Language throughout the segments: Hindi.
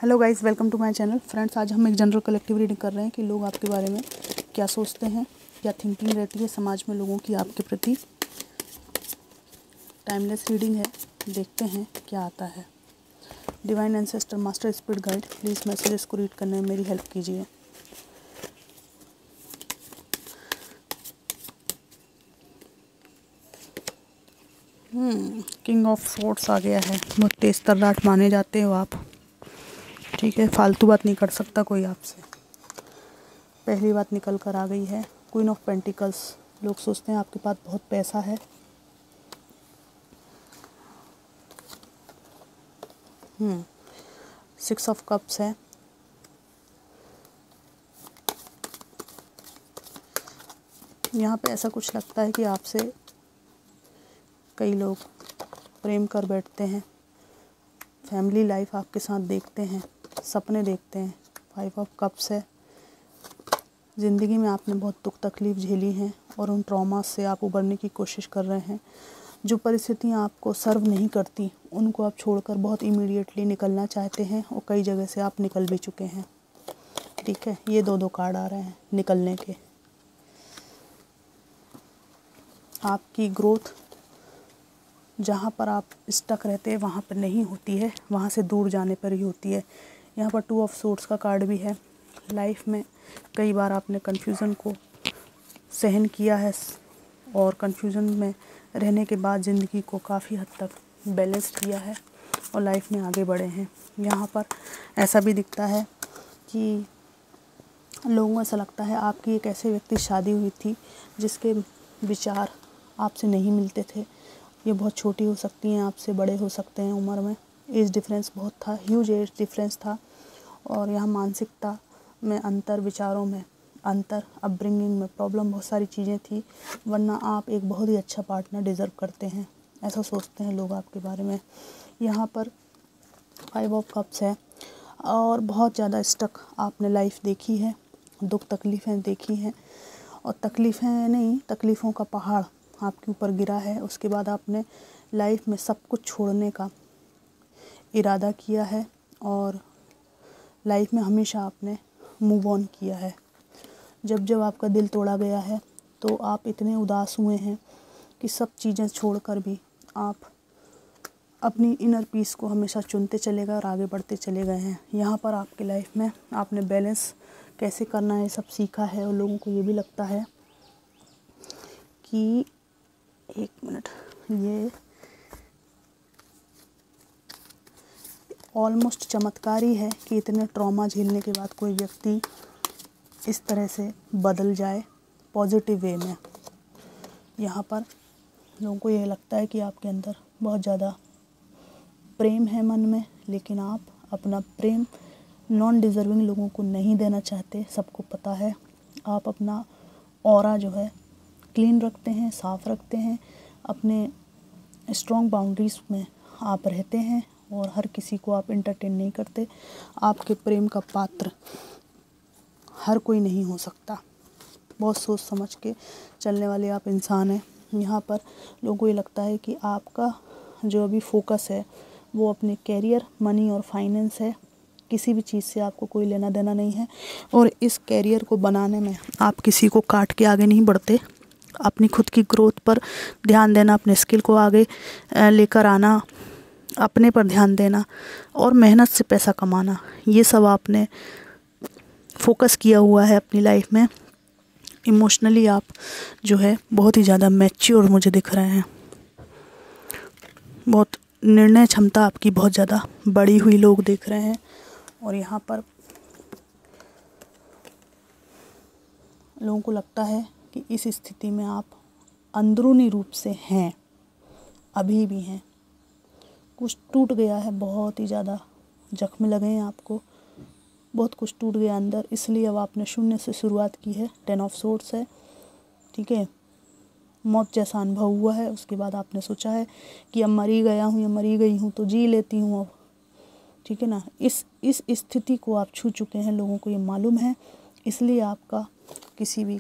Hello guys, welcome to my channel. Friends, आज हम एक जनरल कलेक्टिव रीडिंग कर रहे हैं कि लोग आपके बारे में क्या सोचते हैं, क्या थिंकिंग रहती है समाज में लोगों की आपके प्रति। टाइमलेस रीडिंग है, देखते हैं क्या आता है। Divine ancestor, master spirit guide, please messages को रीड करने में मेरी हेल्प कीजिए। किंग ऑफ सोर्ड्स आ गया है। बहुत तेज तर्राट माने जाते हो आप, ठीक है। फालतू बात नहीं कर सकता कोई आपसे। पहली बात निकल कर आ गई है, क्वीन ऑफ पेंटिकल्स। लोग सोचते हैं आपके पास बहुत पैसा है। सिक्स ऑफ कप्स है। यहाँ पे ऐसा कुछ लगता है कि आपसे कई लोग प्रेम कर बैठते हैं, फैमिली लाइफ आपके साथ देखते हैं, सपने देखते हैं। फाइव ऑफ कप्स है। ज़िंदगी में आपने बहुत दुख तकलीफ़ झेली हैं और उन ट्रॉमा से आप उबरने की कोशिश कर रहे हैं। जो परिस्थितियाँ आपको सर्व नहीं करती उनको आप छोड़कर बहुत इमीडिएटली निकलना चाहते हैं और कई जगह से आप निकल भी चुके हैं, ठीक है। ये दो कार्ड आ रहे हैं निकलने के। आपकी ग्रोथ जहाँ पर आप स्टक रहते हैं वहाँ पर नहीं होती है, वहाँ से दूर जाने पर ही होती है। यहाँ पर टू ऑफ सोर्ड्स का कार्ड भी है। लाइफ में कई बार आपने कन्फ्यूज़न को सहन किया है और कन्फ्यूज़न में रहने के बाद ज़िंदगी को काफ़ी हद तक बैलेंस किया है और लाइफ में आगे बढ़े हैं। यहाँ पर ऐसा भी दिखता है कि लोगों को ऐसा लगता है आपकी एक ऐसे व्यक्ति शादी हुई थी जिसके विचार आपसे नहीं मिलते थे। ये बहुत छोटी हो सकती हैं, आपसे बड़े हो सकते हैं उम्र में। एज डिफरेंस बहुत था, ह्यूज एज डिफरेंस था। और यहाँ मानसिकता में अंतर, विचारों में अंतर, अपब्रिंगिंग में प्रॉब्लम, बहुत सारी चीज़ें थी। वरना आप एक बहुत ही अच्छा पार्टनर डिज़र्व करते हैं, ऐसा सोचते हैं लोग आपके बारे में। यहाँ पर फाइव ऑफ कप्स है और बहुत ज़्यादा स्टक आपने लाइफ देखी है, दुख तकलीफ़ें देखी हैं और तकलीफ़ें नहीं, तकलीफ़ों का पहाड़ आपके ऊपर गिरा है। उसके बाद आपने लाइफ में सब कुछ छोड़ने का इरादा किया है और लाइफ में हमेशा आपने मूव ऑन किया है। जब जब आपका दिल तोड़ा गया है तो आप इतने उदास हुए हैं कि सब चीज़ें छोड़कर भी आप अपनी इनर पीस को हमेशा चुनते चले गए और आगे बढ़ते चले गए हैं। यहाँ पर आपकी लाइफ में आपने बैलेंस कैसे करना है सब सीखा है और लोगों को ये भी लगता है कि एक मिनट, ये ऑलमोस्ट चमत्कारी है कि इतने ट्रॉमा झेलने के बाद कोई व्यक्ति इस तरह से बदल जाए पॉजिटिव वे में। यहाँ पर लोगों को ये लगता है कि आपके अंदर बहुत ज़्यादा प्रेम है मन में, लेकिन आप अपना प्रेम नॉन डिज़र्विंग लोगों को नहीं देना चाहते। सबको पता है आप अपना ऑरा जो है क्लीन रखते हैं, साफ़ रखते हैं, अपने स्ट्रॉन्ग बाउंड्रीज़ में आप रहते हैं और हर किसी को आप इंटरटेन नहीं करते। आपके प्रेम का पात्र हर कोई नहीं हो सकता। बहुत सोच समझ के चलने वाले आप इंसान हैं। यहाँ पर लोगों को ये लगता है कि आपका जो अभी फोकस है वो अपने कैरियर, मनी और फाइनेंस है। किसी भी चीज़ से आपको कोई लेना देना नहीं है और इस कैरियर को बनाने में आप किसी को काट के आगे नहीं बढ़ते। अपनी खुद की ग्रोथ पर ध्यान देना, अपने स्किल को आगे लेकर आना, अपने पर ध्यान देना और मेहनत से पैसा कमाना, ये सब आपने फोकस किया हुआ है अपनी लाइफ में। इमोशनली आप जो है बहुत ही ज़्यादा मैच्योर मुझे दिख रहे हैं। बहुत निर्णय क्षमता आपकी बहुत ज़्यादा बढ़ी हुई लोग देख रहे हैं। और यहाँ पर लोगों को लगता है कि इस स्थिति में आप अंदरूनी रूप से हैं, अभी भी हैं। कुछ टूट गया है, बहुत ही ज़्यादा जख्म लगे हैं आपको, बहुत कुछ टूट गया अंदर, इसलिए अब आपने शून्य से शुरुआत की है। टेन ऑफ सोर्ड्स है, ठीक है। मौत जैसा अनुभव हुआ है, उसके बाद आपने सोचा है कि अब मरी गया हूँ या मरी गई हूँ तो जी लेती हूँ अब, ठीक है ना। इस स्थिति को आप छू चुके हैं, लोगों को ये मालूम है। इसलिए आपका किसी भी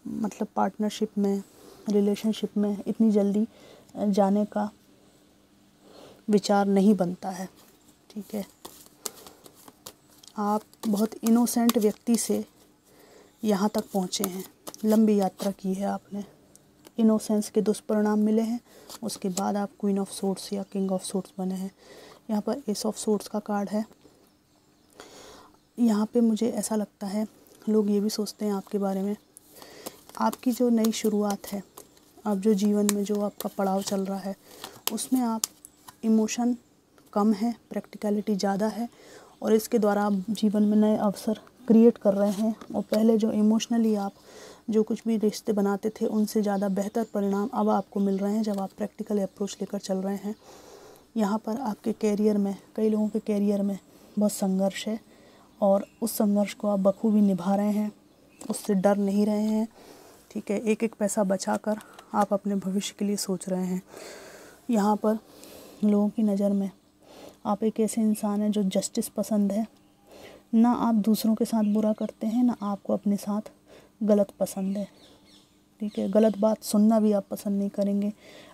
मतलब पार्टनरशिप में, रिलेशनशिप में इतनी जल्दी जाने का विचार नहीं बनता है, ठीक है। आप बहुत इनोसेंट व्यक्ति से यहाँ तक पहुँचे हैं, लंबी यात्रा की है आपने, इनोसेंस के दुष्परिणाम मिले हैं, उसके बाद आप क्वीन ऑफ सोर्ड्स या किंग ऑफ सोर्ड्स बने हैं। यहाँ पर एस ऑफ सोर्ड्स का कार्ड है। यहाँ पे मुझे ऐसा लगता है लोग ये भी सोचते हैं आपके बारे में, आपकी जो नई शुरुआत है, अब जो जीवन में जो आपका पड़ाव चल रहा है उसमें आप इमोशन कम है, प्रैक्टिकलिटी ज़्यादा है, और इसके द्वारा आप जीवन में नए अवसर क्रिएट कर रहे हैं। और पहले जो इमोशनली आप जो कुछ भी रिश्ते बनाते थे उनसे ज़्यादा बेहतर परिणाम अब आपको मिल रहे हैं जब आप प्रैक्टिकल अप्रोच लेकर चल रहे हैं। यहाँ पर आपके कैरियर में, कई लोगों के कैरियर में बहुत संघर्ष है और उस संघर्ष को आप बखूबी निभा रहे हैं, उससे डर नहीं रहे हैं। ठीक है, एक एक पैसा बचाकर आप अपने भविष्य के लिए सोच रहे हैं। यहाँ पर लोगों की नज़र में आप एक ऐसे इंसान हैं जो जस्टिस पसंद है, ना आप दूसरों के साथ बुरा करते हैं, ना आपको अपने साथ गलत पसंद है। ठीक है, गलत बात सुनना भी आप पसंद नहीं करेंगे,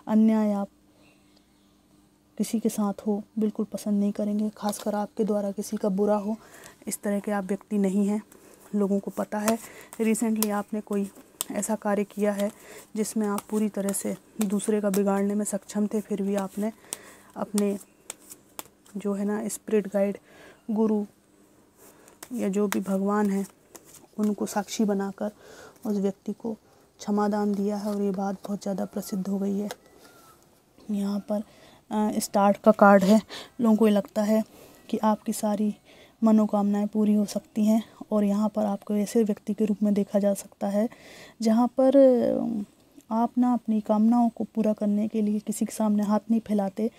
अन्याय आप किसी के साथ हो बिल्कुल पसंद नहीं करेंगे, खासकर आपके द्वारा किसी का बुरा हो, इस तरह के आप व्यक्ति नहीं हैं। लोगों को पता है रिसेंटली आपने कोई ऐसा कार्य किया है जिसमें आप पूरी तरह से दूसरे का बिगाड़ने में सक्षम थे, फिर भी आपने अपने जो है ना स्पिरिट गाइड, गुरु या जो भी भगवान है उनको साक्षी बनाकर उस व्यक्ति को क्षमादान दिया है और ये बात बहुत ज़्यादा प्रसिद्ध हो गई है। यहाँ पर स्टार्ट का कार्ड है। लोगों को ये लगता है कि आपकी सारी मनोकामनाएं पूरी हो सकती हैं और यहाँ पर आपको ऐसे व्यक्ति के रूप में देखा जा सकता है जहाँ पर आप ना अपनी कामनाओं को पूरा करने के लिए किसी के सामने हाथ नहीं फैलाते,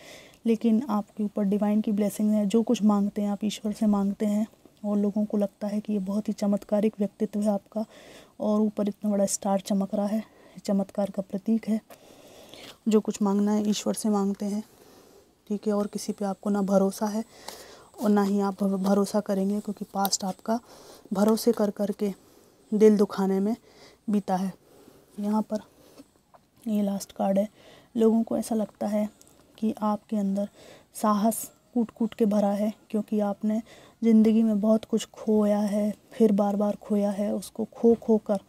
लेकिन आपके ऊपर डिवाइन की ब्लेसिंग है। जो कुछ मांगते हैं आप ईश्वर से मांगते हैं और लोगों को लगता है कि ये बहुत ही चमत्कारिक व्यक्तित्व है आपका, और ऊपर इतना बड़ा स्टार चमक रहा है, चमत्कार का प्रतीक है। जो कुछ मांगना है ईश्वर से मांगते हैं। ठीक है, और किसी पे आपको ना भरोसा है और ना ही आप भरोसा करेंगे, क्योंकि पास्ट आपका भरोसे कर कर के दिल दुखाने में बीता है। यहाँ पर ये लास्ट कार्ड है। लोगों को ऐसा लगता है कि आपके अंदर साहस कूट कूट के भरा है, क्योंकि आपने ज़िंदगी में बहुत कुछ खोया है, फिर बार बार खोया है। उसको खो खो कर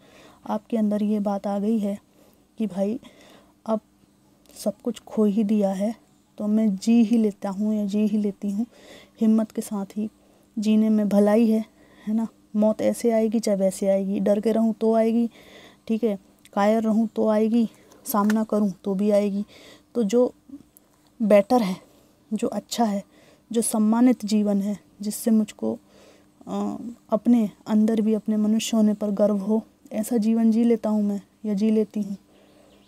आपके अंदर ये बात आ गई है कि भाई अब सब कुछ खो ही दिया है तो मैं जी ही लेता हूँ या जी ही लेती हूँ। हिम्मत के साथ ही जीने में भलाई है ना। मौत ऐसे आएगी चाहे वैसे आएगी, डर के रहूँ तो आएगी, ठीक है, कायर रहूँ तो आएगी, सामना करूँ तो भी आएगी। तो जो बेटर है, जो अच्छा है, जो सम्मानित जीवन है, जिससे मुझको अपने अंदर भी अपने मनुष्य होने पर गर्व हो, ऐसा जीवन जी लेता हूँ मैं या जी लेती हूँ।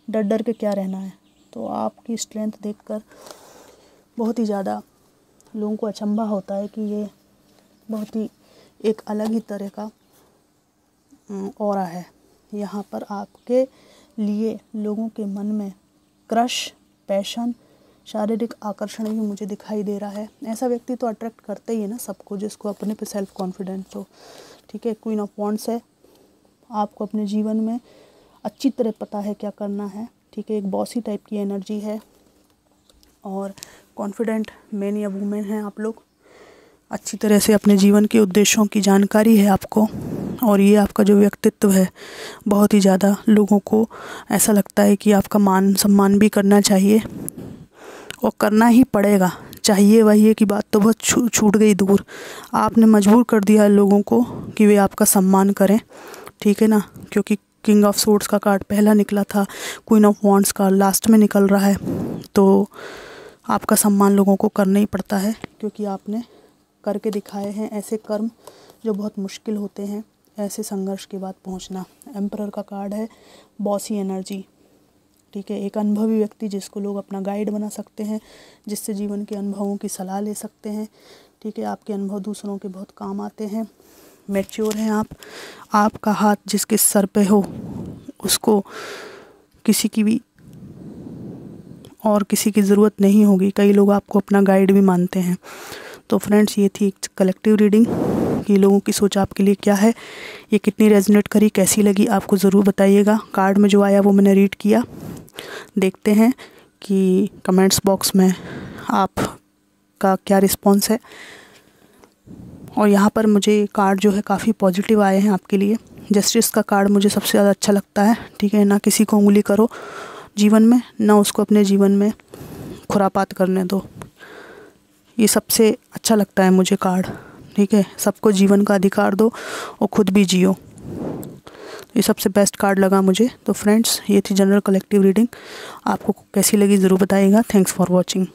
डर डर के क्या रहना है। तो आपकी स्ट्रेंथ देखकर बहुत ही ज़्यादा लोगों को अचंभा होता है कि ये बहुत ही एक अलग ही तरह का ऑरा है। यहाँ पर आपके लिए लोगों के मन में क्रश, पैशन, शारीरिक आकर्षण भी मुझे दिखाई दे रहा है। ऐसा व्यक्ति तो अट्रैक्ट करते ही है ना सबको, जिसको अपने पे सेल्फ कॉन्फिडेंस हो। ठीक है, क्वीन ऑफ वॉन्ड्स है। आपको अपने जीवन में अच्छी तरह पता है क्या करना है। ठीक है, एक बॉसी टाइप की एनर्जी है और कॉन्फिडेंट मैन या वूमेन हैं आप लोग। अच्छी तरह से अपने जीवन के उद्देश्यों की जानकारी है आपको, और ये आपका जो व्यक्तित्व है बहुत ही ज़्यादा लोगों को ऐसा लगता है कि आपका मान सम्मान भी करना चाहिए और करना ही पड़ेगा। चाहिए वही की बात तो बहुत छूट गई दूर। आपने मजबूर कर दिया लोगों को कि वे आपका सम्मान करें। ठीक है ना, क्योंकि किंग ऑफ सोर्ड्स का कार्ड पहला निकला था, क्वीन ऑफ वॉन्ड्स का लास्ट में निकल रहा है, तो आपका सम्मान लोगों को करना ही पड़ता है, क्योंकि आपने करके दिखाए हैं ऐसे कर्म जो बहुत मुश्किल होते हैं, ऐसे संघर्ष के बाद पहुंचना। एम्परर का कार्ड है, बॉसी एनर्जी। ठीक है, एक अनुभवी व्यक्ति जिसको लोग अपना गाइड बना सकते हैं, जिससे जीवन के अनुभवों की सलाह ले सकते हैं। ठीक है, आपके अनुभव दूसरों के बहुत काम आते हैं। मैच्योर हैं आप। आपका हाथ जिसके सर पे हो उसको किसी की भी और किसी की ज़रूरत नहीं होगी। कई लोग आपको अपना गाइड भी मानते हैं। तो फ्रेंड्स, ये थी एक कलेक्टिव रीडिंग कि लोगों की सोच आपके लिए क्या है, ये कितनी रेजोनेट करी, कैसी लगी आपको ज़रूर बताइएगा। कार्ड में जो आया वो मैंने रीड किया। देखते हैं कि कमेंट्स बॉक्स में आपका क्या रिस्पॉन्स है। और यहाँ पर मुझे कार्ड जो है काफ़ी पॉजिटिव आए हैं आपके लिए। जस्टिस का कार्ड मुझे सबसे ज़्यादा अच्छा लगता है, ठीक है। ना किसी को उंगली करो जीवन में, ना उसको अपने जीवन में खुरापात करने दो, ये सबसे अच्छा लगता है मुझे कार्ड, ठीक है। सबको जीवन का अधिकार दो और ख़ुद भी जियो, ये सबसे बेस्ट कार्ड लगा मुझे। तो फ्रेंड्स, ये थी जनरल कलेक्टिव रीडिंग। आपको कैसी लगी ज़रूर बताइएगा। Thanks for watching.